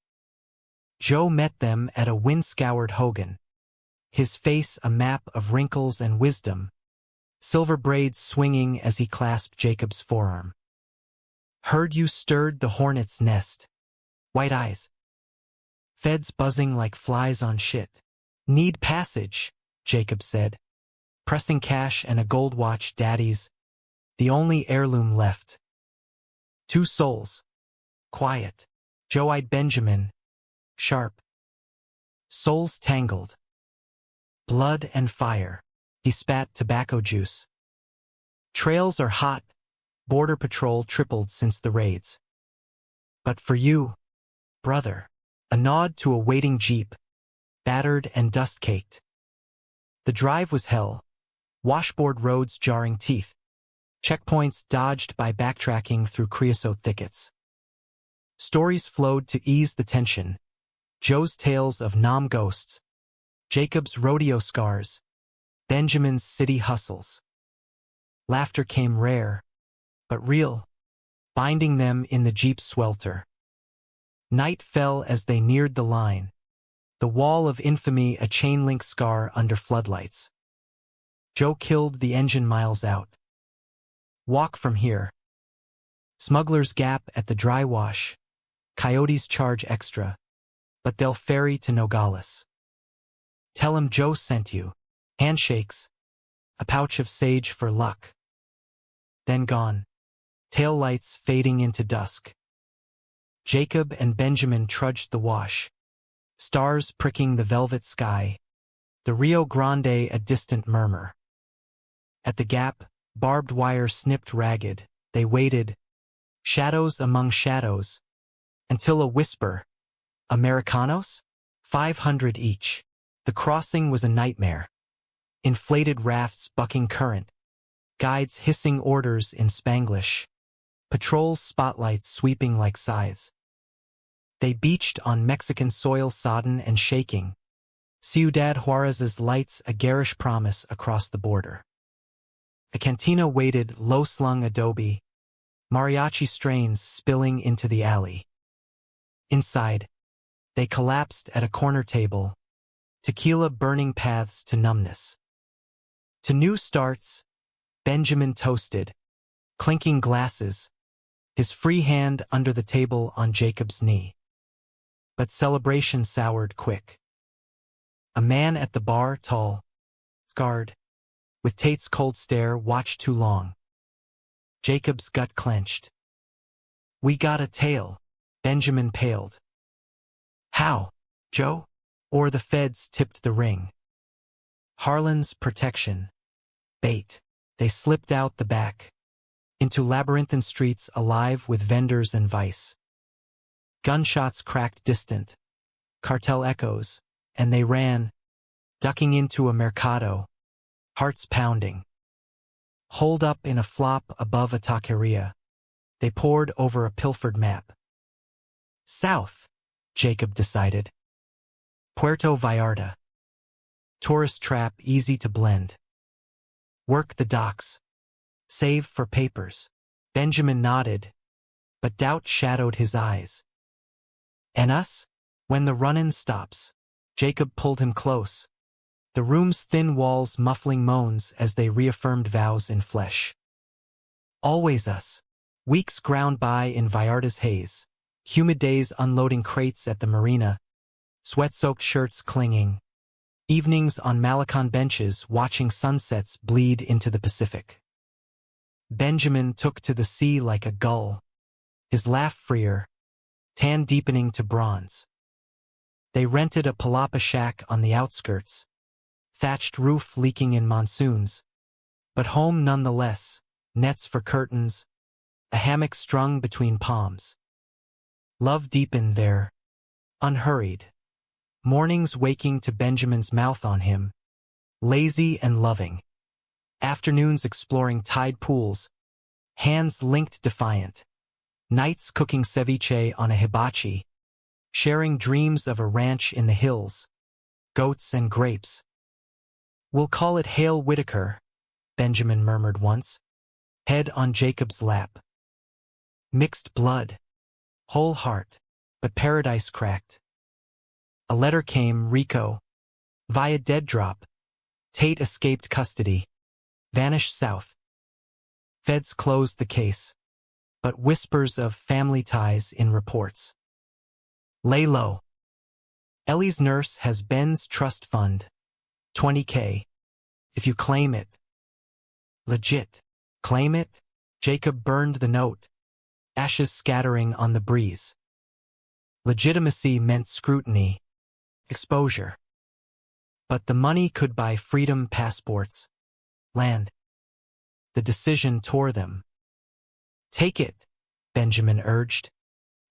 Joe met them at a wind-scoured hogan, his face a map of wrinkles and wisdom, silver braids swinging as he clasped Jacob's forearm. Heard you stirred the hornet's nest. White eyes. Feds buzzing like flies on shit. Need passage, Jacob said, pressing cash and a gold watch daddy's, the only heirloom left. 2 souls. Quiet. Joe eyed Benjamin. Sharp. Souls tangled. Blood and fire. He spat tobacco juice. Trails are hot. Border patrol tripled since the raids. But for you, brother. A nod to a waiting jeep, battered and dust-caked. The drive was hell. Washboard roads jarring teeth. Checkpoints dodged by backtracking through creosote thickets. Stories flowed to ease the tension. Joe's tales of Nam ghosts. Jacob's rodeo scars. Benjamin's city hustles. Laughter came rare, but real, binding them in the jeep's swelter. Night fell as they neared the line, the wall of infamy a chain-link scar under floodlights. Joe killed the engine miles out. Walk from here. Smuggler's Gap at the dry wash. Coyotes charge extra, but they'll ferry to Nogales. Tell him Joe sent you. Handshakes. A pouch of sage for luck. Then gone. Tail lights fading into dusk. Jacob and Benjamin trudged the wash. Stars pricking the velvet sky. The Rio Grande a distant murmur. At the gap, barbed wire snipped ragged. They waited, shadows among shadows, until a whisper. Americanos? 500 each. The crossing was a nightmare. Inflated rafts bucking current. Guides hissing orders in Spanglish. Patrol spotlights sweeping like scythes. They beached on Mexican soil sodden and shaking. Ciudad Juarez's lights a garish promise across the border. A cantina waited, low-slung adobe. Mariachi strains spilling into the alley. Inside, they collapsed at a corner table. Tequila burning paths to numbness. To new starts, Benjamin toasted, clinking glasses, his free hand under the table on Jacob's knee. But celebration soured quick. A man at the bar, tall, scarred, with Tate's cold stare, watched too long. Jacob's gut clenched. We got a tail, Benjamin paled. How, Joe? Or the feds tipped the ring. Harlan's protection. Bait. They slipped out the back. Into labyrinthine streets alive with vendors and vice. Gunshots cracked distant. Cartel echoes. And they ran, ducking into a mercado. Hearts pounding. Holed up in a flop above a taqueria. They pored over a pilfered map. South, Jacob decided. Puerto Vallarta. Tourist trap easy to blend. Work the docks. Save for papers. Benjamin nodded, but doubt shadowed his eyes. And us? When the run-in stops. Jacob pulled him close. The room's thin walls muffling moans as they reaffirmed vows in flesh. Always us. Weeks ground by in Vallarta's haze. Humid days unloading crates at the marina. Sweat-soaked shirts clinging. Evenings on Malecon benches watching sunsets bleed into the Pacific. Benjamin took to the sea like a gull. His laugh freer. Tan deepening to bronze. They rented a palapa shack on the outskirts. Thatched roof leaking in monsoons. But home nonetheless. Nets for curtains. A hammock strung between palms. Love deepened there. Unhurried. Mornings waking to Benjamin's mouth on him. Lazy and loving. Afternoons exploring tide pools. Hands linked defiant. Nights cooking ceviche on a hibachi. Sharing dreams of a ranch in the hills. Goats and grapes. We'll call it Hale Whitaker, Benjamin murmured once. Head on Jacob's lap. Mixed blood. Whole heart. But paradise cracked. A letter came, Rico. Via dead drop. Tate escaped custody. Vanished south. Feds closed the case. But whispers of family ties in reports. Lay low. Ellie's nurse has Ben's trust fund. $20K. If you claim it. Legit. Claim it? Jacob burned the note. Ashes scattering on the breeze. Legitimacy meant scrutiny. Exposure. But the money could buy freedom passports. Land. The decision tore them. Take it, Benjamin urged,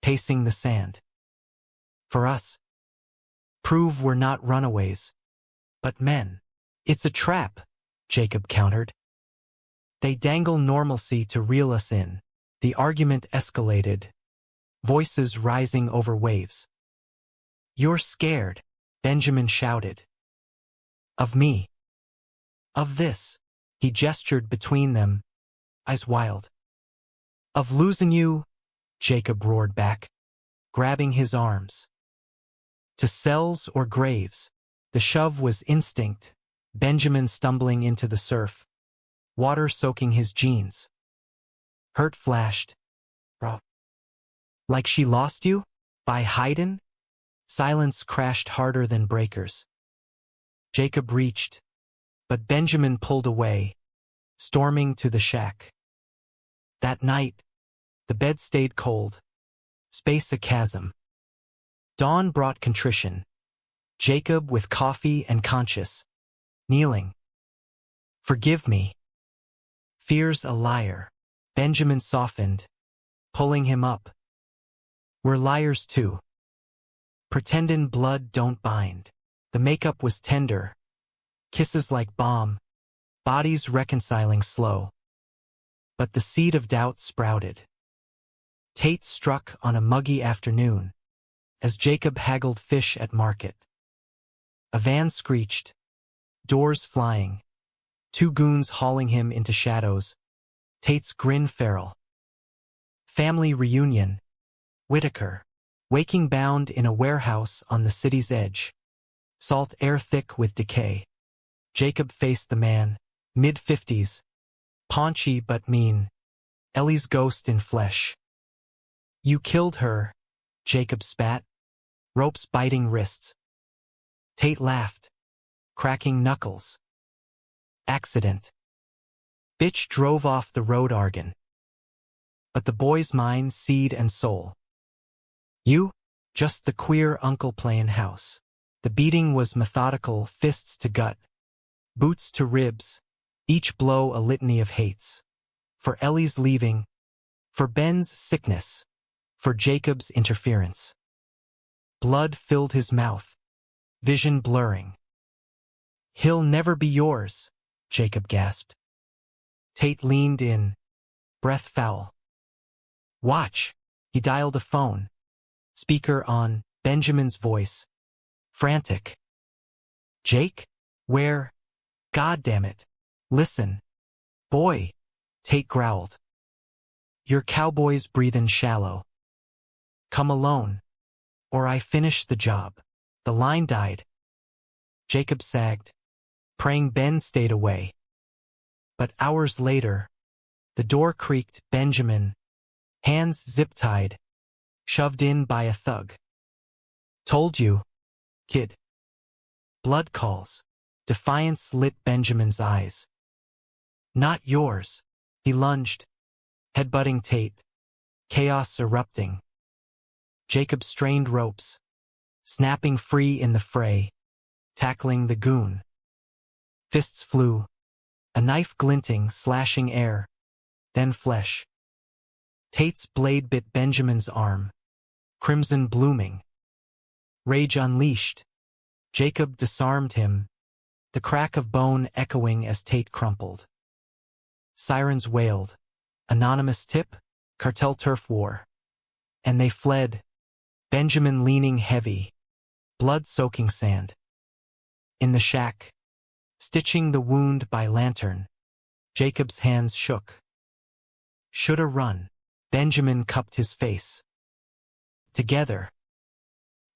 pacing the sand. For us. Prove we're not runaways. But men. It's a trap, Jacob countered. They dangle normalcy to reel us in. The argument escalated. Voices rising over waves. You're scared, Benjamin shouted. Of me. Of this. He gestured between them, eyes wild. Of losing you, Jacob roared back. grabbing his arms. To cells or graves. The shove was instinct, Benjamin stumbling into the surf, water soaking his jeans. Hurt flashed. Bro. Like she lost you? By hidin'? Silence crashed harder than breakers. Jacob reached, but Benjamin pulled away, storming to the shack. That night, the bed stayed cold, space a chasm. Dawn brought contrition. Jacob with coffee and conscious, kneeling. Forgive me. Fear's a liar. Benjamin softened, pulling him up. We're liars too. Pretendin' blood don't bind. The makeup was tender, kisses like balm, bodies reconciling slow. But the seed of doubt sprouted. Tate struck on a muggy afternoon, as Jacob haggled fish at market. A van screeched, doors flying, two goons hauling him into shadows, Tate's grin feral. Family reunion. Whitaker, waking bound in a warehouse on the city's edge. Salt air thick with decay. Jacob faced the man, mid-50s, paunchy but mean, Ellie's ghost in flesh. You killed her, Jacob spat, ropes biting wrists. Tate laughed, cracking knuckles. Accident. Bitch drove off the road argon. But the boy's mind, seed and soul. You? Just the queer uncle playin' house. The beating was methodical, fists to gut, boots to ribs, each blow a litany of hates. For Ellie's leaving, for Ben's sickness, for Jacob's interference. Blood filled his mouth, vision blurring. He'll never be yours, Jacob gasped. Tate leaned in, breath foul. Watch. He dialed a phone. Speaker on, Benjamin's voice. Frantic. Jake? Where? God damn it. Listen. Boy. Tate growled. Your cowboy's breathin' shallow. Come alone. Or I finish the job. The line died. Jacob sagged, praying Ben stayed away. But hours later, the door creaked. Benjamin, hands zip-tied, shoved in by a thug. Told you, kid. Blood calls. Defiance lit Benjamin's eyes. Not yours. He lunged, headbutting Tate. Chaos erupting. Jacob strained ropes, snapping free in the fray, tackling the goon. Fists flew, a knife glinting, slashing air, then flesh. Tate's blade bit Benjamin's arm, crimson blooming. Rage unleashed. Jacob disarmed him, the crack of bone echoing as Tate crumpled. Sirens wailed. Anonymous tip, cartel turf war. And they fled, Benjamin leaning heavy, blood-soaking sand. In the shack, stitching the wound by lantern, Jacob's hands shook. Shoulda run. Benjamin cupped his face. Together.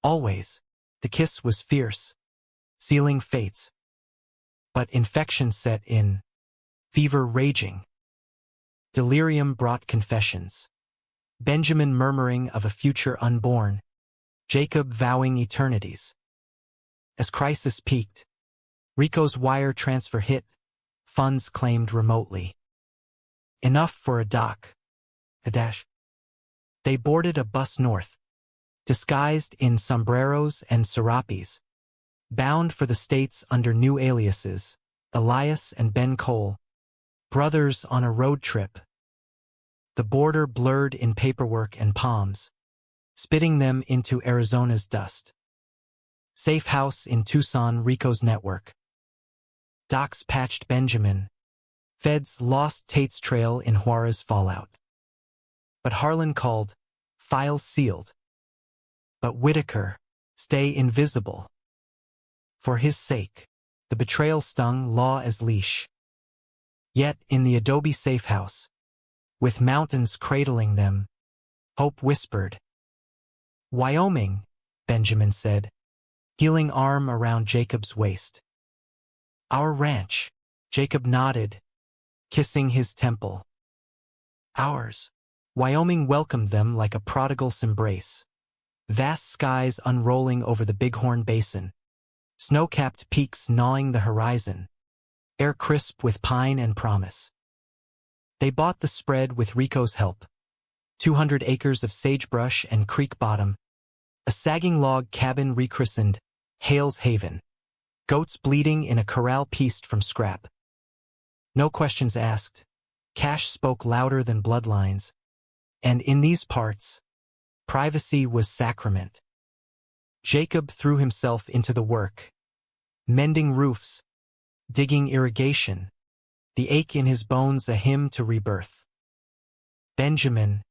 Always. The kiss was fierce, sealing fates. But infection set in, fever raging. Delirium brought confessions. Benjamin murmuring of a future unborn, Jacob vowing eternities. As crisis peaked, Rico's wire transfer hit, funds claimed remotely. Enough for a dock. A dash. They boarded a bus north, disguised in sombreros and serapes, bound for the States under new aliases, Elias and Ben Cole, brothers on a road trip. The border blurred in paperwork and palms, spitting them into Arizona's dust. Safe house in Tucson, Rico's network. Docs patched Benjamin. Feds lost Tate's trail in Juarez fallout. But Harlan called, files sealed. But Whitaker, stay invisible. For his sake, the betrayal stung, law as leash. Yet in the adobe safe house, with mountains cradling them, hope whispered, Wyoming, Benjamin said, healing arm around Jacob's waist. Our ranch, Jacob nodded, kissing his temple. Ours. Wyoming welcomed them like a prodigal's embrace. Vast skies unrolling over the Bighorn Basin. Snow-capped peaks gnawing the horizon. Air crisp with pine and promise. They bought the spread with Rico's help. 200 acres of sagebrush and creek bottom. A sagging log cabin rechristened Hale's Haven. Goats bleeding in a corral pieced from scrap. No questions asked. Cash spoke louder than bloodlines. And in these parts, privacy was sacrament. Jacob threw himself into the work. Mending roofs, digging irrigation, the ache in his bones a hymn to rebirth. Benjamin,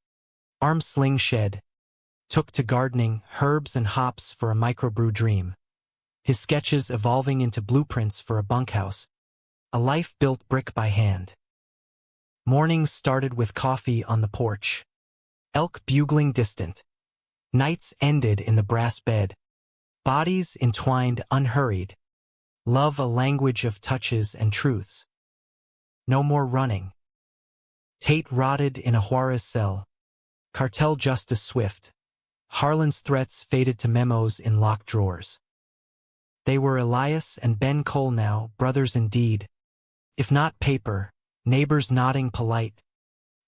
arm sling shed, took to gardening, herbs and hops for a microbrew dream. His sketches evolving into blueprints for a bunkhouse, a life built brick by hand. Mornings started with coffee on the porch. Elk bugling distant. Nights ended in the brass bed. Bodies entwined unhurried. Love a language of touches and truths. No more running. Tate rotted in a Juarez cell. Cartel justice swift. Harlan's threats faded to memos in locked drawers. They were Elias and Ben Cole now, brothers indeed. If not paper, neighbors nodding polite.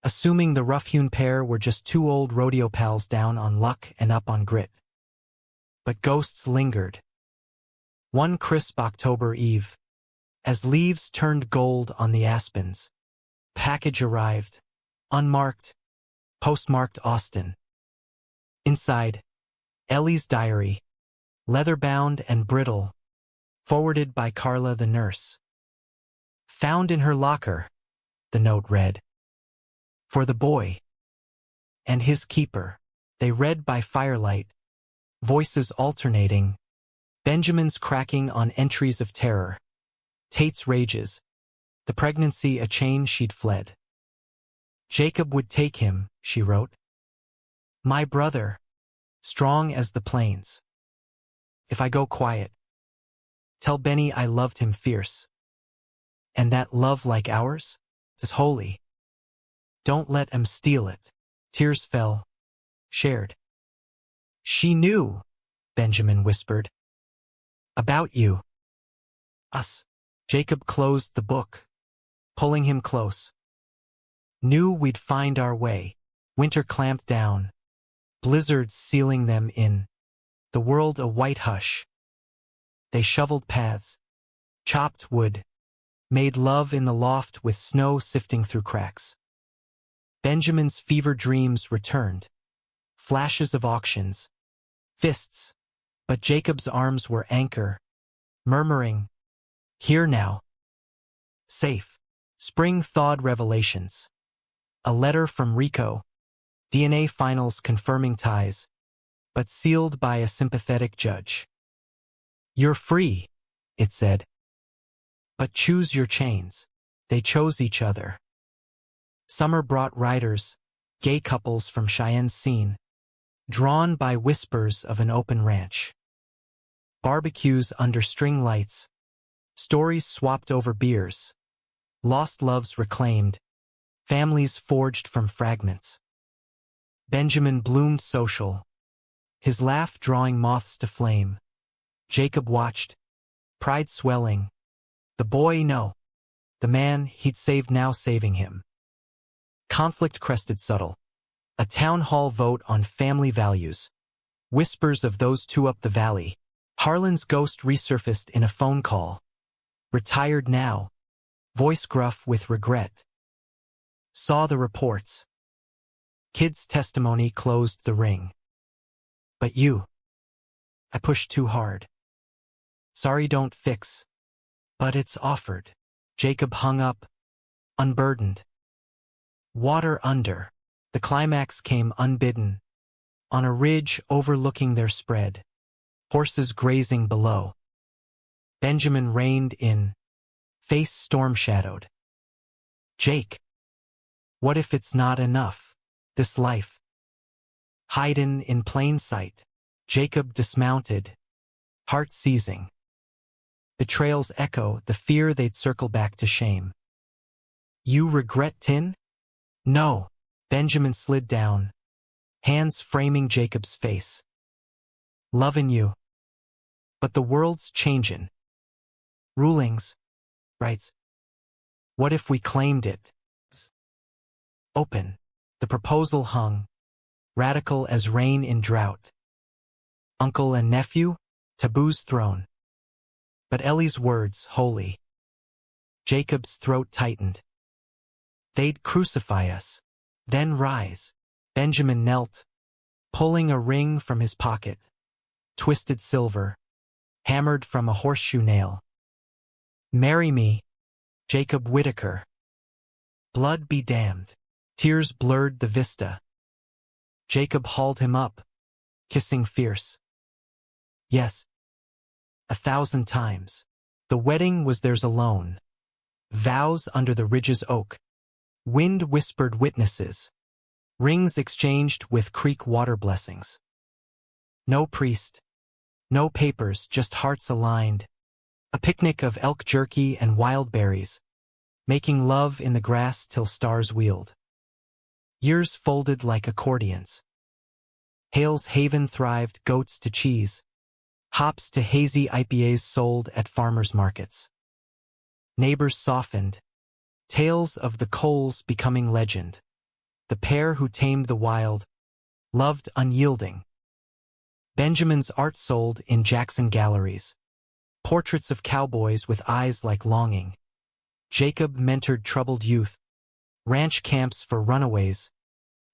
Assuming the rough-hewn pair were just two old rodeo pals down on luck and up on grit. But ghosts lingered. One crisp October eve, as leaves turned gold on the aspens, package arrived, unmarked, postmarked Austin. Inside, Ellie's diary, leather-bound and brittle, forwarded by Carla the nurse. Found in her locker, the note read. For the boy and his keeper. They read by firelight, voices alternating, Benjamin's cracking on entries of terror, Tate's rages, the pregnancy a chain she'd fled. Jacob would take him, she wrote. My brother, strong as the plains. If I go quiet, tell Benny I loved him fierce. And that love like ours is holy. Don't let 'em steal it. Tears fell, shared. She knew, Benjamin whispered. About you. Us. Jacob closed the book, pulling him close. Knew we'd find our way. Winter clamped down, blizzards sealing them in. The world a white hush. They shoveled paths, chopped wood, made love in the loft with snow sifting through cracks. Benjamin's fever dreams returned. Flashes of auctions. Fists. But Jacob's arms were anchor. Murmuring. Here now. Safe. Spring thawed revelations. A letter from Rico. DNA finals confirming ties. But sealed by a sympathetic judge. You're free, it said. But choose your chains. They chose each other. Summer brought riders, gay couples from Cheyenne's scene, drawn by whispers of an open ranch. Barbecues under string lights, stories swapped over beers, lost loves reclaimed, families forged from fragments. Benjamin bloomed social, his laugh drawing moths to flame. Jacob watched, pride swelling. The boy, no. The man he'd saved now saving him. Conflict crested subtle. A town hall vote on family values. Whispers of those two up the valley. Harlan's ghost resurfaced in a phone call. Retired now. Voice gruff with regret. Saw the reports. Kid's testimony closed the ring. But you. I pushed too hard. Sorry don't fix. But it's offered. Jacob hung up, unburdened. Water under. The climax came unbidden. On a ridge overlooking their spread. Horses grazing below. Benjamin reined in. Face storm-shadowed. Jake. What if it's not enough? This life. hidden in plain sight. Jacob dismounted, heart seizing. Betrayal's echo, the fear they'd circle back to shame. You regret Tin? No. Benjamin slid down, hands framing Jacob's face. Lovin' you. But the world's changin'. Rulings, rights. What if we claimed it? Open. The proposal hung, radical as rain in drought. Uncle and nephew, taboo's throne. But Ellie's words, holy. Jacob's throat tightened. They'd crucify us, then rise. Benjamin knelt, pulling a ring from his pocket. Twisted silver, hammered from a horseshoe nail. Marry me, Jacob Whitaker. Blood be damned. Tears blurred the vista. Jacob hauled him up, kissing fierce. Yes. 1,000 times. The wedding was theirs alone. Vows under the ridge's oak. Wind-whispered witnesses. Rings exchanged with creek water blessings. No priest. No papers, just hearts aligned. A picnic of elk jerky and wild berries. Making love in the grass till stars wheeled. Years folded like accordions. Hale's Haven thrived, goats to cheese. Hops to hazy IPAs sold at farmers' markets. Neighbors softened. Tales of the Coles becoming legend. The pair who tamed the wild, loved unyielding. Benjamin's art sold in Jackson galleries. Portraits of cowboys with eyes like longing. Jacob mentored troubled youth. Ranch camps for runaways.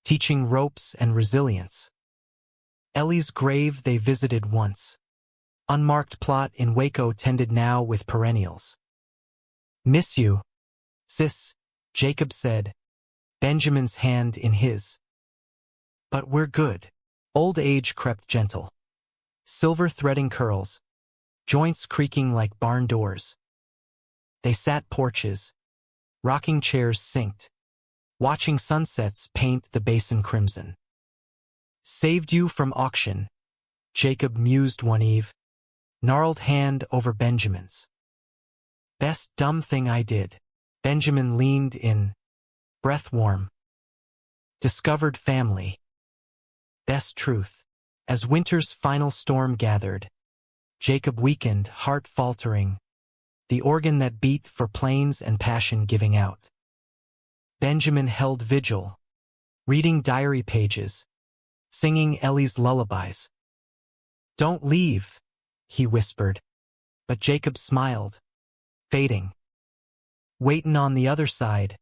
Teaching ropes and resilience. Ellie's grave they visited once. Unmarked plot in Waco tended now with perennials. Miss you, sis, Jacob said, Benjamin's hand in his. But we're good. Old age crept gentle. Silver threading curls, joints creaking like barn doors. They sat porches, rocking chairs synced, watching sunsets paint the basin crimson. Saved you from auction, Jacob mused one eve, gnarled hand over Benjamin's. Best dumb thing I did. Benjamin leaned in, breath warm. Discovered family. Best truth. As winter's final storm gathered, Jacob weakened, heart faltering, the organ that beat for plains and passion giving out. Benjamin held vigil, reading diary pages, singing Ellie's lullabies. Don't leave, he whispered, but Jacob smiled, fading. Waitin' on the other side,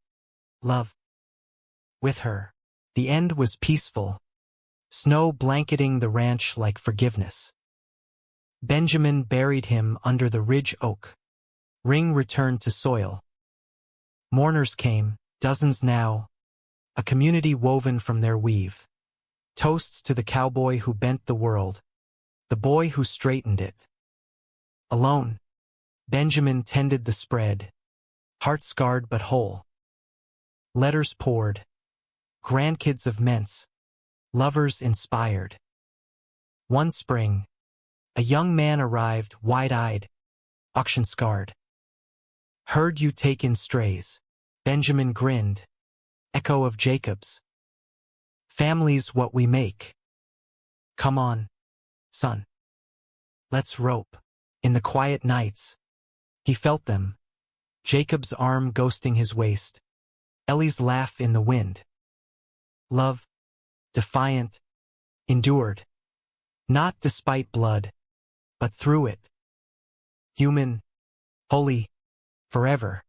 love. With her. The end was peaceful, snow blanketing the ranch like forgiveness. Benjamin buried him under the ridge oak. Ring returned to soil. Mourners came, dozens now, a community woven from their weave. Toasts to the cowboy who bent the world, the boy who straightened it. Alone, Benjamin tended the spread, heart scarred but whole. Letters poured, grandkids of Ments, lovers inspired. One spring, a young man arrived, wide-eyed, auction-scarred. Heard you take in strays. Benjamin grinned, echo of Jacob's. Family's what we make. Come on, son. Let's rope. In the quiet nights, he felt them, Jacob's arm ghosting his waist, Ellie's laugh in the wind. Love, defiant, endured, not despite blood, but through it. Human, holy, forever.